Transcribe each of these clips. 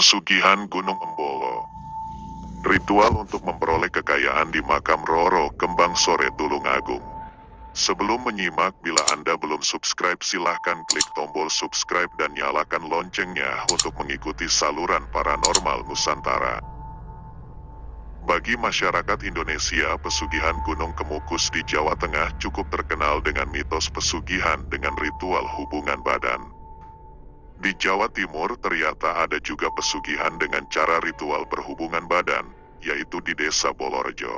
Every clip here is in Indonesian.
Pesugihan Gunung Embolo. Ritual untuk memperoleh kekayaan di makam Roro Kembang Sore Tulungagung. Sebelum menyimak, bila Anda belum subscribe silahkan klik tombol subscribe dan nyalakan loncengnya untuk mengikuti saluran paranormal Nusantara. Bagi masyarakat Indonesia, pesugihan Gunung Kemukus di Jawa Tengah cukup terkenal dengan mitos pesugihan dengan ritual hubungan badan. Di Jawa Timur ternyata ada juga pesugihan dengan cara ritual berhubungan badan, yaitu di Desa Bolorejo.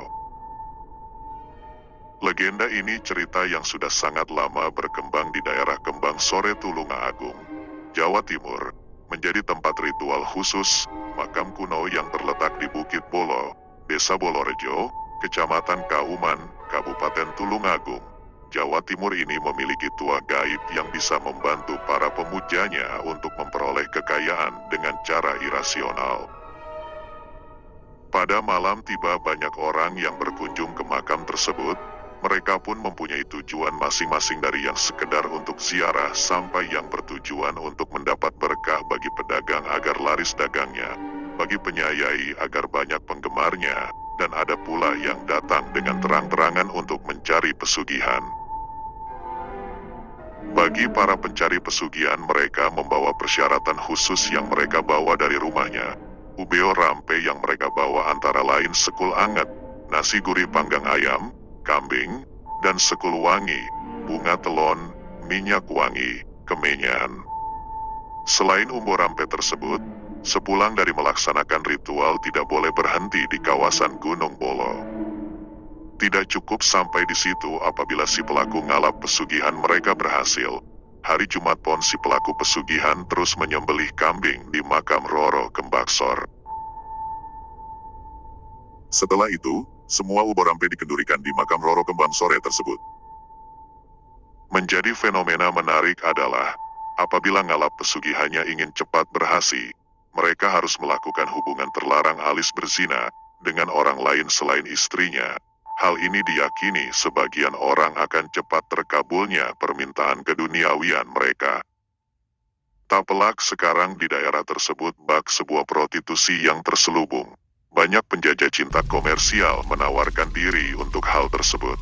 Legenda ini cerita yang sudah sangat lama berkembang di daerah Kembang Sore Tulungagung, Jawa Timur, menjadi tempat ritual khusus, makam kuno yang terletak di Bukit Bolo, Desa Bolorejo, Kecamatan Kauman, Kabupaten Tulungagung, Jawa Timur ini memiliki tua gaib yang bisa membantu para pemujanya untuk memperoleh kekayaan dengan cara irasional. Pada malam tiba banyak orang yang berkunjung ke makam tersebut. Mereka pun mempunyai tujuan masing-masing dari yang sekedar untuk ziarah sampai yang bertujuan untuk mendapat berkah bagi pedagang agar laris dagangnya, bagi penyayai agar banyak penggemarnya, dan ada pula yang datang dengan terang-terangan untuk mencari pesugihan. Bagi para pencari pesugihan mereka membawa persyaratan khusus yang mereka bawa dari rumahnya. Ubeo rampe yang mereka bawa antara lain sekul anget, nasi gurih panggang ayam, kambing, dan sekul wangi, bunga telon, minyak wangi, kemenyan. Selain umbo rampe tersebut, sepulang dari melaksanakan ritual tidak boleh berhenti di kawasan Gunung Bolo. Tidak cukup sampai di situ apabila si pelaku ngalap pesugihan mereka berhasil. Hari Jumat pon si pelaku pesugihan terus menyembelih kambing di makam Roro Kembaksor. Setelah itu, semua ubor rampe dikendurikan di makam Roro Kembang Sore tersebut. Menjadi fenomena menarik adalah, apabila ngalap pesugihannya ingin cepat berhasil, mereka harus melakukan hubungan terlarang alias berzina dengan orang lain selain istrinya. Hal ini diyakini sebagian orang akan cepat terkabulnya permintaan keduniawian mereka. Tak pelak sekarang di daerah tersebut bak sebuah prostitusi yang terselubung. Banyak penjajah cinta komersial menawarkan diri untuk hal tersebut.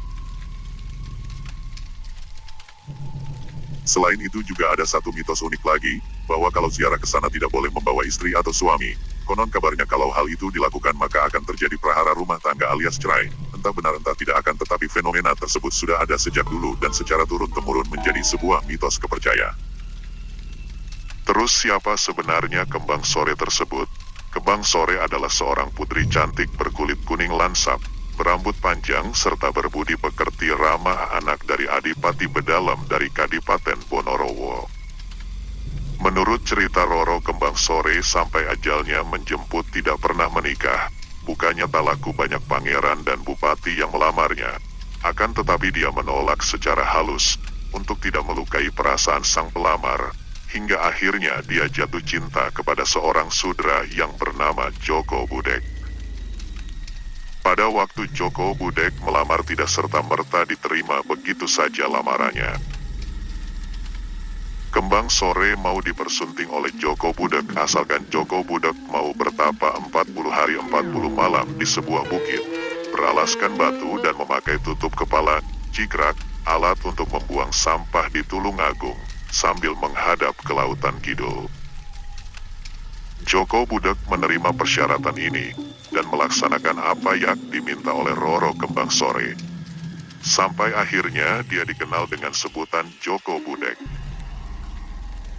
Selain itu juga ada satu mitos unik lagi, bahwa kalau ziarah ke sana tidak boleh membawa istri atau suami. Konon kabarnya kalau hal itu dilakukan maka akan terjadi prahara rumah tangga alias cerai. Entah benar entah tidak akan, tetapi fenomena tersebut sudah ada sejak dulu dan secara turun-temurun menjadi sebuah mitos kepercayaan. Terus siapa sebenarnya Kembang Sore tersebut? Kembang Sore adalah seorang putri cantik berkulit kuning lansap, berambut panjang serta berbudi pekerti ramah anak dari Adipati Bedalam dari Kadipaten Ponorogo. Menurut cerita Roro Kembang Sore sampai ajalnya menjemput tidak pernah menikah. Bukannya tak laku banyak pangeran dan bupati yang melamarnya. Akan tetapi dia menolak secara halus untuk tidak melukai perasaan sang pelamar. Hingga akhirnya dia jatuh cinta kepada seorang sudra yang bernama Joko Budek. Pada waktu Joko Budek melamar tidak serta-merta diterima begitu saja lamarannya. Kembang Sore mau dipersunting oleh Joko Budek asalkan Joko Budek mau bertapa 40 hari 40 malam di sebuah bukit, beralaskan batu dan memakai tutup kepala, cikrak, alat untuk membuang sampah di Tulungagung, sambil menghadap ke lautan kidul. Joko Budek menerima persyaratan ini, dan melaksanakan apa yang diminta oleh Roro Kembang Sore. Sampai akhirnya dia dikenal dengan sebutan Joko Budek.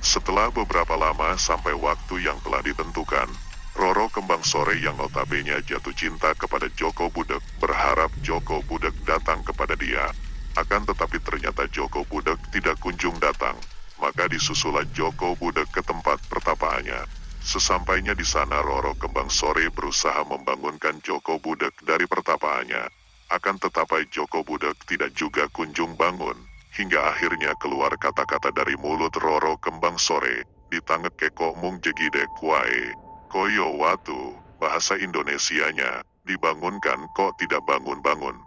Setelah beberapa lama sampai waktu yang telah ditentukan, Roro Kembang Sore yang notabene jatuh cinta kepada Joko Budek berharap Joko Budek datang kepada dia. Akan tetapi ternyata Joko Budek tidak kunjung datang, maka disusulah Joko Budek ke tempat pertapaannya. Sesampainya di sana Roro Kembang Sore berusaha membangunkan Joko Budek dari pertapaannya. Akan tetapi Joko Budek tidak juga kunjung bangun. Hingga akhirnya keluar kata-kata dari mulut Roro Kembang Sore, ditanget keko mung jegide kuae, koyo watu, bahasa Indonesianya, dibangunkan kok tidak bangun-bangun.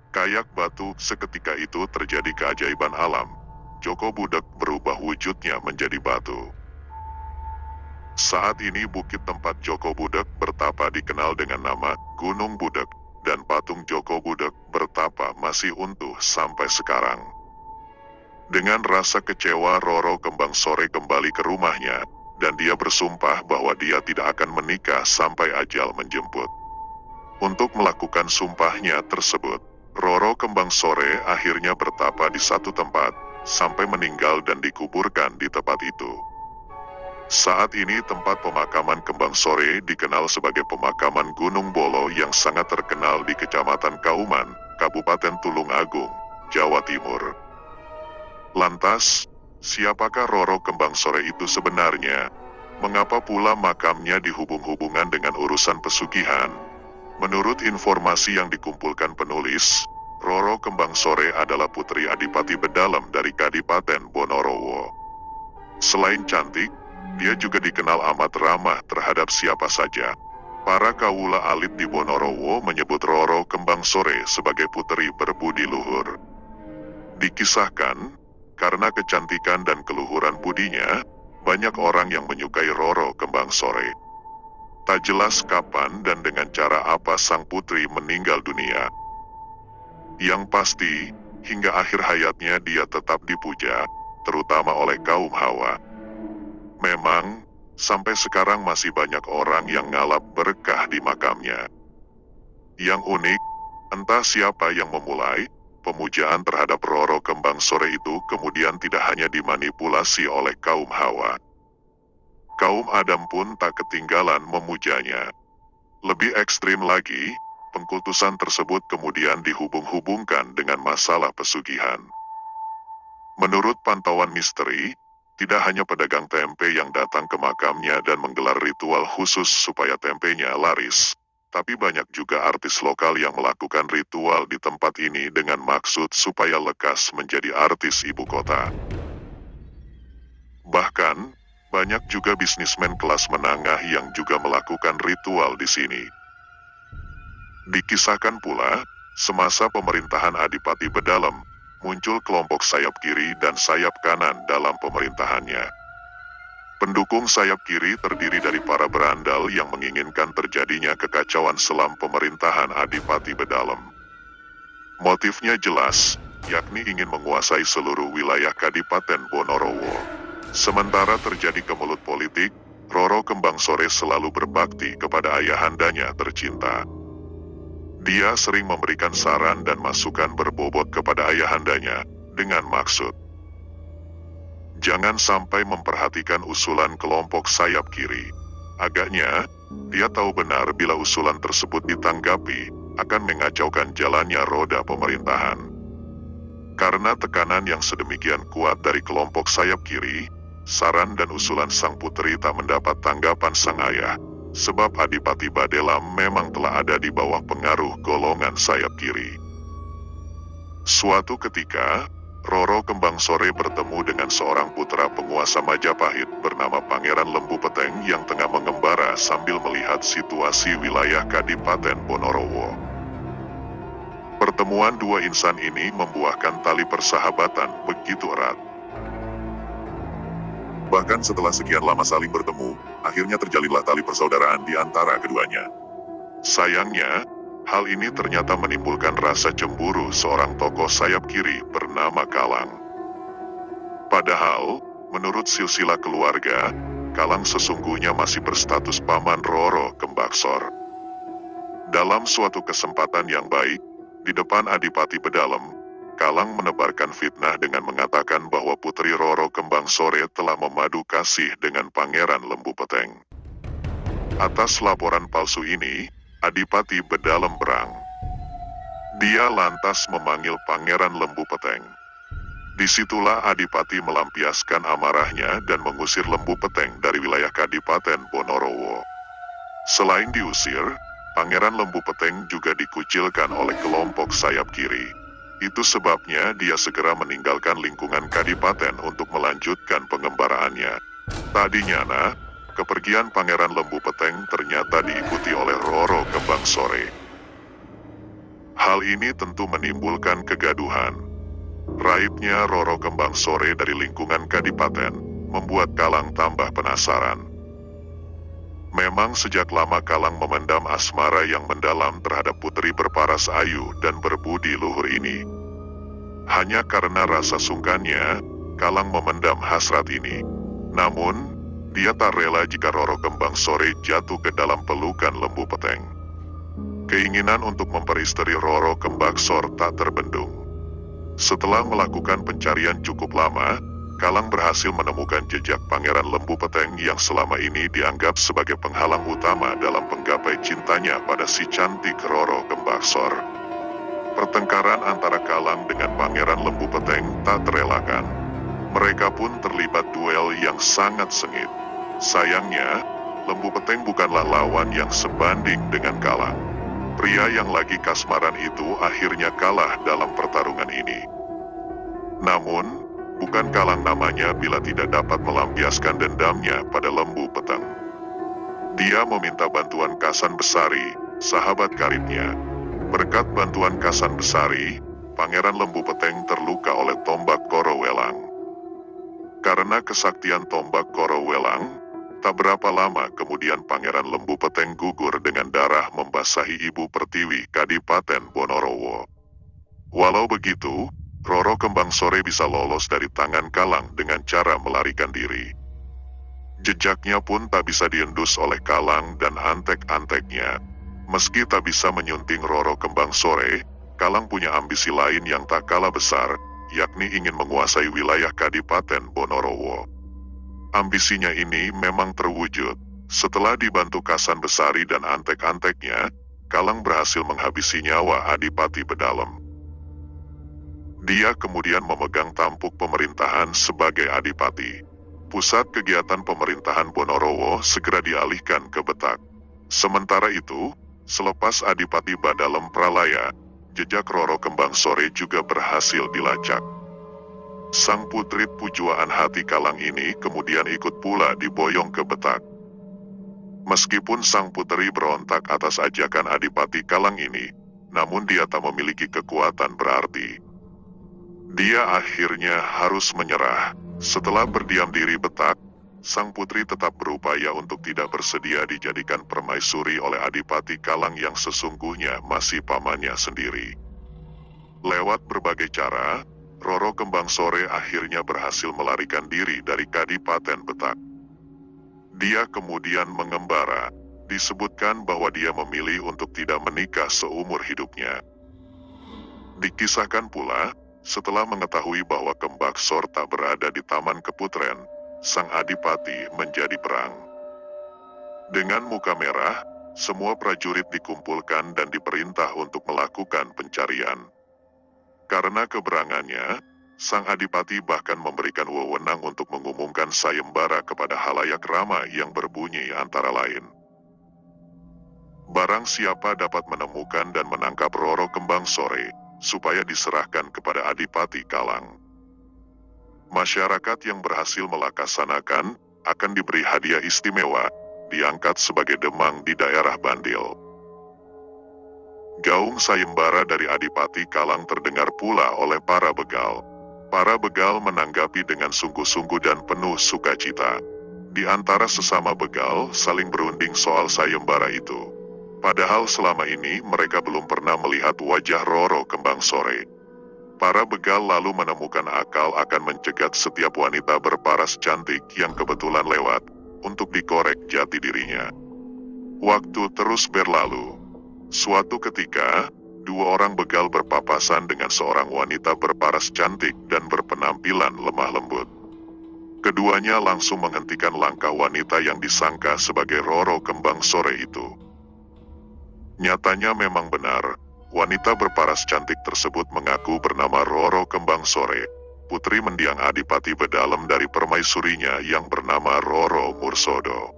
Kayak batu, seketika itu terjadi keajaiban alam. Joko Budek berubah wujudnya menjadi batu. Saat ini bukit tempat Joko Budek bertapa dikenal dengan nama Gunung Budek, dan patung Joko Budek bertapa masih utuh sampai sekarang. Dengan rasa kecewa, Roro Kembang Sore kembali ke rumahnya, dan dia bersumpah bahwa dia tidak akan menikah sampai ajal menjemput. Untuk melakukan sumpahnya tersebut, Roro Kembang Sore akhirnya bertapa di satu tempat, sampai meninggal dan dikuburkan di tempat itu. Saat ini tempat pemakaman Kembang Sore dikenal sebagai pemakaman Gunung Bolo yang sangat terkenal di Kecamatan Kauman, Kabupaten Tulungagung, Jawa Timur. Lantas, siapakah Roro Kembang Sore itu sebenarnya? Mengapa pula makamnya dihubung-hubungkan dengan urusan pesugihan? Menurut informasi yang dikumpulkan penulis, Roro Kembang Sore adalah putri Adipati Bedalem dari Kadipaten Bonorowo. Selain cantik, dia juga dikenal amat ramah terhadap siapa saja. Para kaula alit di Bonorowo menyebut Roro Kembang Sore sebagai putri berbudi luhur. Dikisahkan, karena kecantikan dan keluhuran budinya, banyak orang yang menyukai Roro Kembang Sore. Tak jelas kapan dan dengan cara apa sang putri meninggal dunia. Yang pasti, hingga akhir hayatnya dia tetap dipuja, terutama oleh kaum Hawa. Memang, sampai sekarang masih banyak orang yang ngalap berkah di makamnya. Yang unik, entah siapa yang memulai, pemujaan terhadap Roro Kembang Sore itu kemudian tidak hanya dimanipulasi oleh kaum Hawa. Kaum Adam pun tak ketinggalan memujanya. Lebih ekstrim lagi, pengkultusan tersebut kemudian dihubung-hubungkan dengan masalah pesugihan. Menurut pantauan misteri, tidak hanya pedagang tempe yang datang ke makamnya dan menggelar ritual khusus supaya tempenya laris, tapi banyak juga artis lokal yang melakukan ritual di tempat ini dengan maksud supaya lekas menjadi artis ibu kota. Bahkan, banyak juga bisnismen kelas menengah yang juga melakukan ritual di sini. Dikisahkan pula, semasa pemerintahan Adipati Bedalem, muncul kelompok sayap kiri dan sayap kanan dalam pemerintahannya. Pendukung sayap kiri terdiri dari para berandal yang menginginkan terjadinya kekacauan selam pemerintahan Adipati Bedalem. Motifnya jelas, yakni ingin menguasai seluruh wilayah Kadipaten Bonorowo. Sementara terjadi kemelut politik, Roro Kembang Sore selalu berbakti kepada ayahandanya tercinta. Dia sering memberikan saran dan masukan berbobot kepada ayahandanya, dengan maksud jangan sampai memperhatikan usulan kelompok sayap kiri. Agaknya, dia tahu benar bila usulan tersebut ditanggapi, akan mengacaukan jalannya roda pemerintahan. Karena tekanan yang sedemikian kuat dari kelompok sayap kiri, saran dan usulan sang putri tak mendapat tanggapan sang ayah. Sebab Adipati Bedalem memang telah ada di bawah pengaruh golongan sayap kiri. Suatu ketika, Roro Kembang Sore bertemu dengan seorang putra penguasa Majapahit bernama Pangeran Lembu Peteng yang tengah mengembara sambil melihat situasi wilayah Kadipaten Bonorowo. Pertemuan dua insan ini membuahkan tali persahabatan begitu erat. Bahkan setelah sekian lama saling bertemu, akhirnya terjalinlah tali persaudaraan di antara keduanya. Sayangnya, hal ini ternyata menimbulkan rasa cemburu seorang tokoh sayap kiri bernama Kalang. Padahal, menurut silsilah keluarga, Kalang sesungguhnya masih berstatus paman Roro Kembang Sore. Dalam suatu kesempatan yang baik, di depan Adipati Bedalem, Kalang menebarkan fitnah dengan mengatakan bahwa putri Roro Kembang Sore telah memadu kasih dengan Pangeran Lembu Peteng. Atas laporan palsu ini, Adipati Bedalem berang. Dia lantas memanggil Pangeran Lembu Peteng. Disitulah Adipati melampiaskan amarahnya dan mengusir Lembu Peteng dari wilayah Kadipaten Bonorowo. Selain diusir, Pangeran Lembu Peteng juga dikucilkan oleh kelompok sayap kiri. Itu sebabnya dia segera meninggalkan lingkungan Kadipaten untuk melanjutkan pengembaraannya. Tadinya, kepergian Pangeran Lembu Peteng ternyata diikuti oleh Roro Kembang Sore. Hal ini tentu menimbulkan kegaduhan. Raibnya Roro Kembang Sore dari lingkungan Kadipaten membuat Kalang tambah penasaran. Memang sejak lama Kalang memendam asmara yang mendalam terhadap putri berparas ayu dan berbudi luhur ini. Hanya karena rasa sungkannya, Kalang memendam hasrat ini. Namun, dia tak rela jika Roro Kembang Sore jatuh ke dalam pelukan Lembu Peteng. Keinginan untuk memperistri Roro Kembaksor tak terbendung. Setelah melakukan pencarian cukup lama, Kalang berhasil menemukan jejak Pangeran Lembu Peteng yang selama ini dianggap sebagai penghalang utama dalam penggapai cintanya pada si cantik Roro Kembaksor. Pertengkaran antara Kalang dengan Pangeran Lembu Peteng tak terelakkan. Mereka pun terlibat duel yang sangat sengit. Sayangnya, Lembu Peteng bukanlah lawan yang sebanding dengan Kalang. Pria yang lagi kasmaran itu akhirnya kalah dalam pertarungan ini. Namun, bukan Kalang namanya bila tidak dapat melampiaskan dendamnya pada Lembu Peteng. Dia meminta bantuan Kasan Besari, sahabat karibnya. Berkat bantuan Kasan Besari, Pangeran Lembu Peteng terluka oleh tombak Koro Welang. Karena kesaktian tombak Koro Welang, tak berapa lama kemudian Pangeran Lembu Peteng gugur dengan darah membasahi Ibu Pertiwi Kadipaten Bonorowo. Walau begitu, Roro Kembang Sore bisa lolos dari tangan Kalang dengan cara melarikan diri. Jejaknya pun tak bisa diendus oleh Kalang dan antek-anteknya. Meski tak bisa menyunting Roro Kembang Sore, Kalang punya ambisi lain yang tak kalah besar, yakni ingin menguasai wilayah Kadipaten Bonorowo. Ambisinya ini memang terwujud. Setelah dibantu Kasan Besari dan antek-anteknya, Kalang berhasil menghabisi nyawa Adipati Bedalem. Dia kemudian memegang tampuk pemerintahan sebagai Adipati. Pusat kegiatan pemerintahan Bonorowo segera dialihkan ke Betak. Sementara itu, selepas Adipati Bedalem pralaya, jejak Roro Kembang Sore juga berhasil dilacak. Sang putri pujuaan hati Kalang ini kemudian ikut pula diboyong ke Betak. Meskipun sang putri berontak atas ajakan Adipati Kalang ini, namun dia tak memiliki kekuatan berarti. Dia akhirnya harus menyerah. Setelah berdiam diri Betak, sang putri tetap berupaya untuk tidak bersedia dijadikan permaisuri oleh Adipati Kalang yang sesungguhnya masih pamannya sendiri. Lewat berbagai cara, Roro Kembang Sore akhirnya berhasil melarikan diri dari Kadipaten Betak. Dia kemudian mengembara. Disebutkan bahwa dia memilih untuk tidak menikah seumur hidupnya. Dikisahkan pula, setelah mengetahui bahwa Kembaksor tak berada di Taman Keputren, sang Adipati menjadi perang. Dengan muka merah, semua prajurit dikumpulkan dan diperintah untuk melakukan pencarian. Karena keberangannya, sang Adipati bahkan memberikan wewenang untuk mengumumkan sayembara kepada halayak ramai yang berbunyi antara lain. Barang siapa dapat menemukan dan menangkap Roro Kembang Sore, supaya diserahkan kepada Adipati Kalang. Masyarakat yang berhasil melaksanakan akan diberi hadiah istimewa, diangkat sebagai demang di daerah Bandil. Gaung sayembara dari Adipati Kalang terdengar pula oleh para begal. Para begal menanggapi dengan sungguh-sungguh dan penuh sukacita. Di antara sesama begal saling berunding soal sayembara itu. Padahal selama ini mereka belum pernah melihat wajah Roro Kembang Sore. Para begal lalu menemukan akal akan mencegat setiap wanita berparas cantik yang kebetulan lewat, untuk dikorek jati dirinya. Waktu terus berlalu. Suatu ketika, dua orang begal berpapasan dengan seorang wanita berparas cantik dan berpenampilan lemah lembut. Keduanya langsung menghentikan langkah wanita yang disangka sebagai Roro Kembang Sore itu. Nyatanya memang benar, wanita berparas cantik tersebut mengaku bernama Roro Kembang Sore, putri mendiang Adipati Bedalem dari permaisurinya yang bernama Roro Mursodo.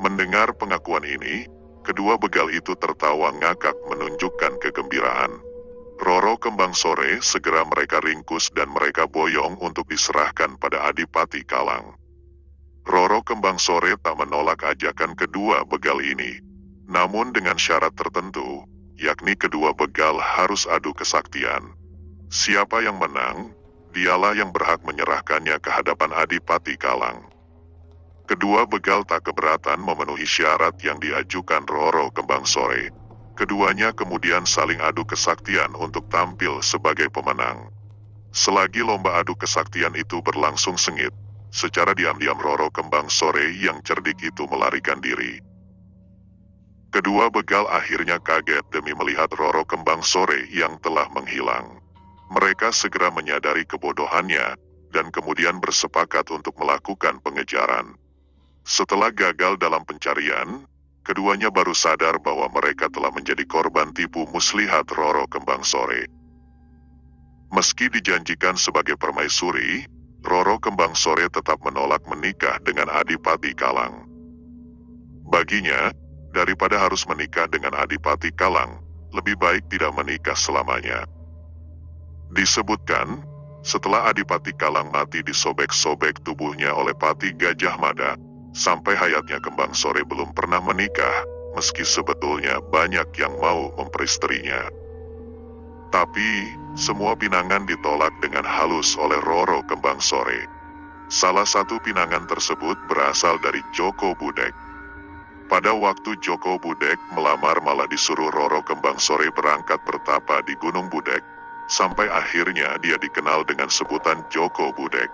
Mendengar pengakuan ini, kedua begal itu tertawa ngakak menunjukkan kegembiraan. Roro Kembang Sore segera mereka ringkus dan mereka boyong untuk diserahkan pada Adipati Kalang. Roro Kembang Sore tak menolak ajakan kedua begal ini. Namun dengan syarat tertentu, yakni kedua begal harus adu kesaktian. Siapa yang menang, dialah yang berhak menyerahkannya ke hadapan Adipati Kalang. Kedua begal tak keberatan memenuhi syarat yang diajukan Roro Kembang Sore. Keduanya kemudian saling adu kesaktian untuk tampil sebagai pemenang. Selagi lomba adu kesaktian itu berlangsung sengit, secara diam-diam Roro Kembang Sore yang cerdik itu melarikan diri. Kedua begal akhirnya kaget demi melihat Roro Kembang Sore yang telah menghilang. Mereka segera menyadari kebodohannya, dan kemudian bersepakat untuk melakukan pengejaran. Setelah gagal dalam pencarian, keduanya baru sadar bahwa mereka telah menjadi korban tipu muslihat Roro Kembang Sore. Meski dijanjikan sebagai permaisuri, Roro Kembang Sore tetap menolak menikah dengan Adipati Kalang. Baginya, daripada harus menikah dengan Adipati Kalang, lebih baik tidak menikah selamanya. Disebutkan, setelah Adipati Kalang mati disobek-sobek tubuhnya oleh Pati Gajah Mada, sampai hayatnya Kembang Sore belum pernah menikah, meski sebetulnya banyak yang mau memperistrinya. Tapi, semua pinangan ditolak dengan halus oleh Roro Kembang Sore. Salah satu pinangan tersebut berasal dari Joko Budek. Pada waktu Joko Budek melamar malah disuruh Roro Kembang Sore berangkat bertapa di Gunung Budek, sampai akhirnya dia dikenal dengan sebutan Joko Budek.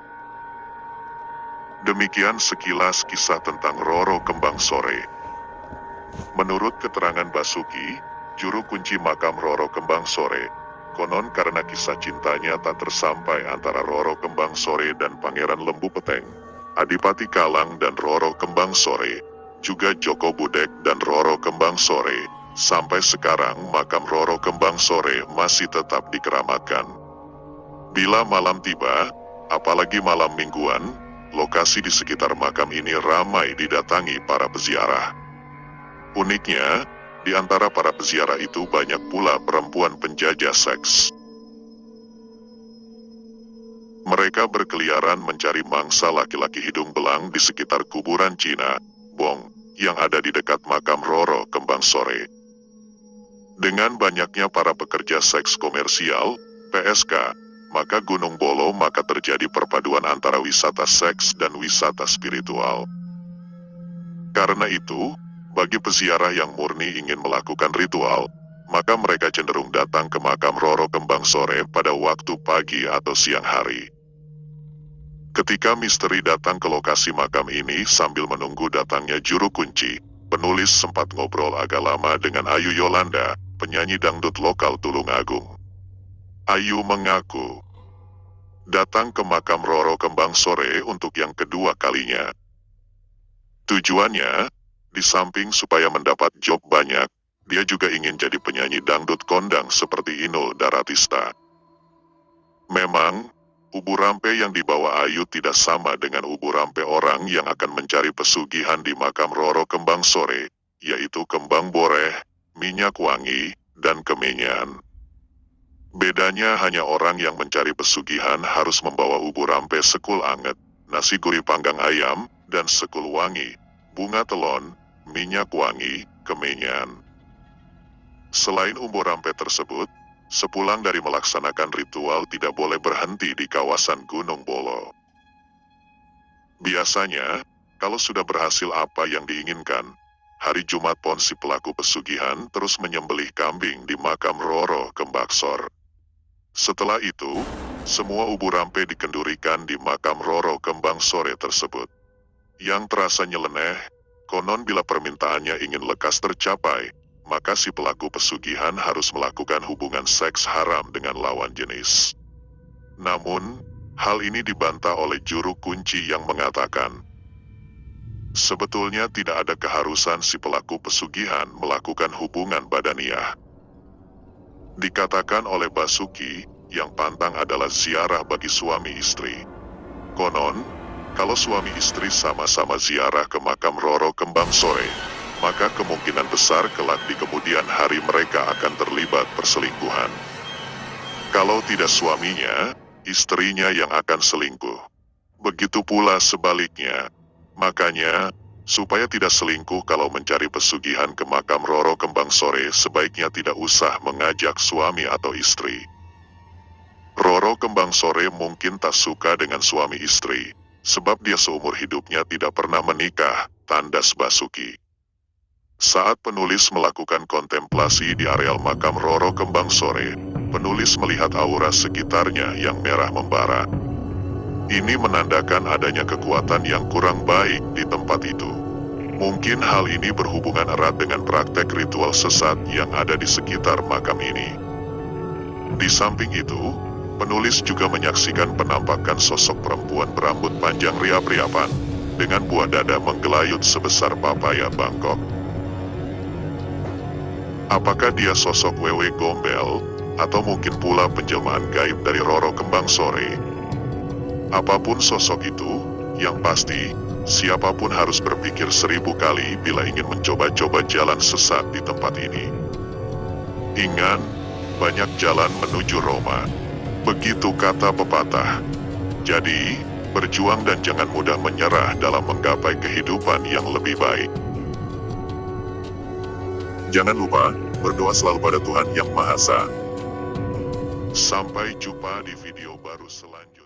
Demikian sekilas kisah tentang Roro Kembang Sore. Menurut keterangan Basuki, juru kunci makam Roro Kembang Sore, konon karena kisah cintanya tak tersampai antara Roro Kembang Sore dan Pangeran Lembu Peteng, Adipati Kalang dan Roro Kembang Sore, juga Joko Budek dan Roro Kembang Sore, sampai sekarang makam Roro Kembang Sore masih tetap dikeramatkan. Bila malam tiba, apalagi malam mingguan, lokasi di sekitar makam ini ramai didatangi para peziarah. Uniknya, di antara para peziarah itu banyak pula perempuan penjajah seks. Mereka berkeliaran mencari mangsa laki-laki hidung belang di sekitar kuburan Cina, Bong, yang ada di dekat makam Roro Kembang Sore. Dengan banyaknya para pekerja seks komersial, PSK, maka Gunung Bolo maka terjadi perpaduan antara wisata seks dan wisata spiritual. Karena itu, bagi peziarah yang murni ingin melakukan ritual, maka mereka cenderung datang ke makam Roro Kembang Sore pada waktu pagi atau siang hari. Ketika misteri datang ke lokasi makam ini sambil menunggu datangnya juru kunci, penulis sempat ngobrol agak lama dengan Ayu Yolanda, penyanyi dangdut lokal Tulungagung. Ayu mengaku datang ke makam Roro Kembang Sore untuk yang kedua kalinya. Tujuannya, di samping supaya mendapat job banyak, dia juga ingin jadi penyanyi dangdut kondang seperti Inul Daratista. Memang, ubu rampe yang dibawa Ayu tidak sama dengan ubu rampe orang yang akan mencari pesugihan di makam Roro Kembang Sore, yaitu kembang boreh, minyak wangi, dan kemenyan. Bedanya hanya orang yang mencari pesugihan harus membawa ubu rampe sekul anget, nasi gurih panggang ayam, dan sekul wangi, bunga telon, minyak wangi, kemenyan. Selain ubu rampe tersebut, sepulang dari melaksanakan ritual tidak boleh berhenti di kawasan Gunung Bolo. Biasanya, kalau sudah berhasil apa yang diinginkan, hari Jumat Pon si pelaku pesugihan terus menyembelih kambing di makam Roro Kembang Sore. Setelah itu, semua ubu rampe dikendurikan di makam Roro Kembang Sore tersebut. Yang terasa nyeleneh, konon bila permintaannya ingin lekas tercapai, maka si pelaku pesugihan harus melakukan hubungan seks haram dengan lawan jenis. Namun, hal ini dibantah oleh juru kunci yang mengatakan, sebetulnya tidak ada keharusan si pelaku pesugihan melakukan hubungan badaniah. Dikatakan oleh Basuki, yang pantang adalah ziarah bagi suami istri. Konon, kalau suami istri sama-sama ziarah ke makam Roro Kembang Sore, maka kemungkinan besar kelak di kemudian hari mereka akan terlibat perselingkuhan. Kalau tidak suaminya, istrinya yang akan selingkuh. Begitu pula sebaliknya. Makanya, supaya tidak selingkuh kalau mencari pesugihan ke makam Roro Kembang Sore, sebaiknya tidak usah mengajak suami atau istri. Roro Kembang Sore mungkin tak suka dengan suami istri, Sebab dia seumur hidupnya tidak pernah menikah, tandas Basuki. Saat penulis melakukan kontemplasi di areal makam Roro Kembang Sore, penulis melihat aura sekitarnya yang merah membara. Ini menandakan adanya kekuatan yang kurang baik di tempat itu. Mungkin hal ini berhubungan erat dengan praktek ritual sesat yang ada di sekitar makam ini. Di samping itu, penulis juga menyaksikan penampakan sosok perempuan berambut panjang riap-riapan, dengan buah dada menggelayut sebesar papaya Bangkok. Apakah dia sosok Wewe Gombel, atau mungkin pula penjelmaan gaib dari Roro Kembang Sore? Apapun sosok itu, yang pasti, siapapun harus berpikir 1000 kali bila ingin mencoba-coba jalan sesat di tempat ini. Ingat, banyak jalan menuju Roma. Begitu kata pepatah. Jadi, berjuang dan jangan mudah menyerah dalam menggapai kehidupan yang lebih baik. Jangan lupa, berdoa selalu pada Tuhan Yang Maha Esa. Sampai jumpa di video baru selanjutnya.